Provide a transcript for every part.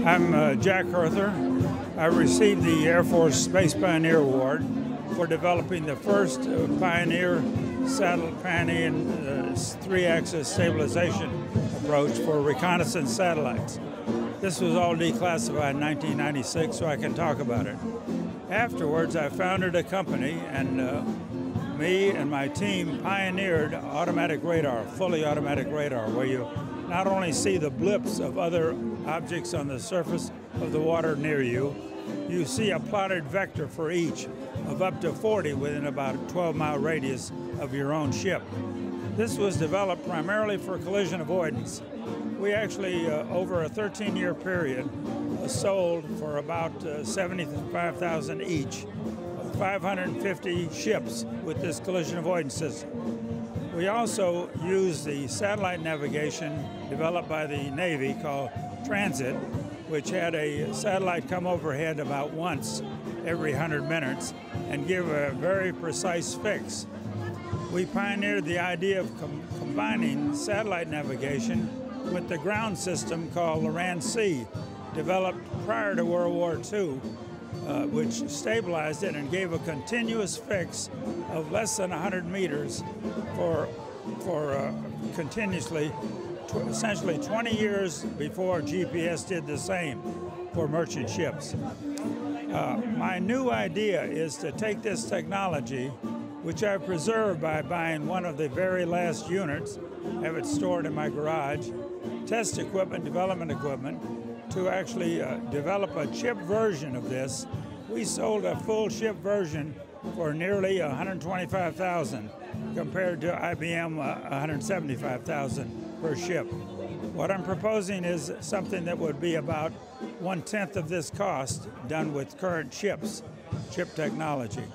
I'm Jack Herater. I received the Air Force Space Pioneer Award for developing the first Pioneer three-axis stabilization approach for reconnaissance satellites. This was all declassified in 1996, so I can talk about it. Afterwards, I founded a company, and me and my team pioneered automatic radar, fully automatic radar, where you not only see the blips of other objects on the surface of the water near you, you see a plotted vector for each of up to 40 within about a 12-mile radius of your own ship. This was developed primarily for collision avoidance. We actually, over a 13-year period, sold for about $75,000 each, 550 ships with this collision avoidance system. We also used the satellite navigation developed by the Navy called Transit, which had a satellite come overhead about once every 100 minutes and give a very precise fix. We pioneered the idea of combining satellite navigation with the ground system called Loran-C, developed prior to World War II, which stabilized it and gave a continuous fix of less than 100 meters for continuously, essentially 20 years before GPS did the same for merchant ships. My new idea is to take this technology, which I've preserved by buying one of the very last units, have it stored in my garage, test equipment, development equipment, to actually develop a chip version of this. We sold a full chip version for nearly $125,000 compared to IBM $175,000 per ship. What I'm proposing is something that would be about 1/10 of this cost done with current chip technology.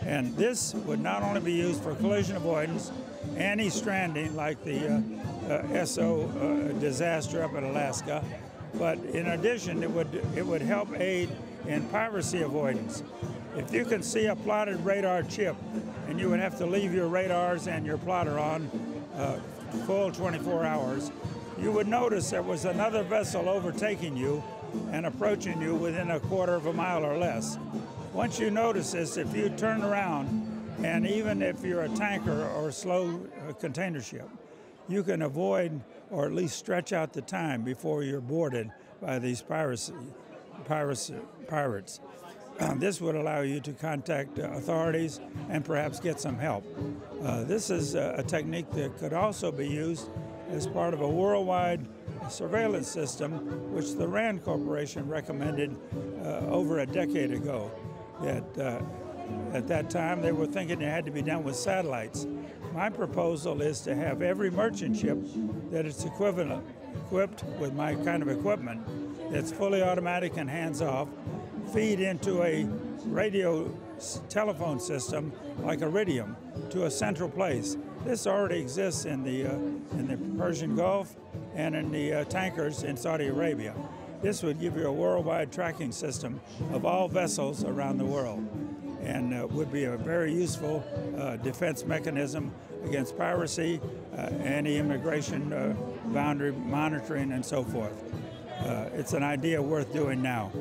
And this would not only be used for collision avoidance, anti-stranding like the SO disaster up in Alaska, but in addition, it would help aid in piracy avoidance. If you can see a plotted radar chip, and you would have to leave your radars and your plotter on full 24 hours, you would notice there was another vessel overtaking you and approaching you within a quarter of a mile or less. Once you notice this, if you turn around, and even if you're a tanker or a slow container ship, you can avoid or at least stretch out the time before you're boarded by these pirates. This would allow you to contact authorities and perhaps get some help. This is a technique that could also be used as part of a worldwide surveillance system, which the Iota Corporation recommended over a decade ago. At that time, they were thinking it had to be done with satellites. My proposal is to have every merchant ship that is equipped with my kind of equipment that's fully automatic and hands-off, feed into a radio telephone system like Iridium to a central place. This already exists in the Persian Gulf and in the tankers in Saudi Arabia. This would give you a worldwide tracking system of all vessels around the world, and would be a very useful defense mechanism against piracy, anti-immigration boundary monitoring, and so forth. It's an idea worth doing now.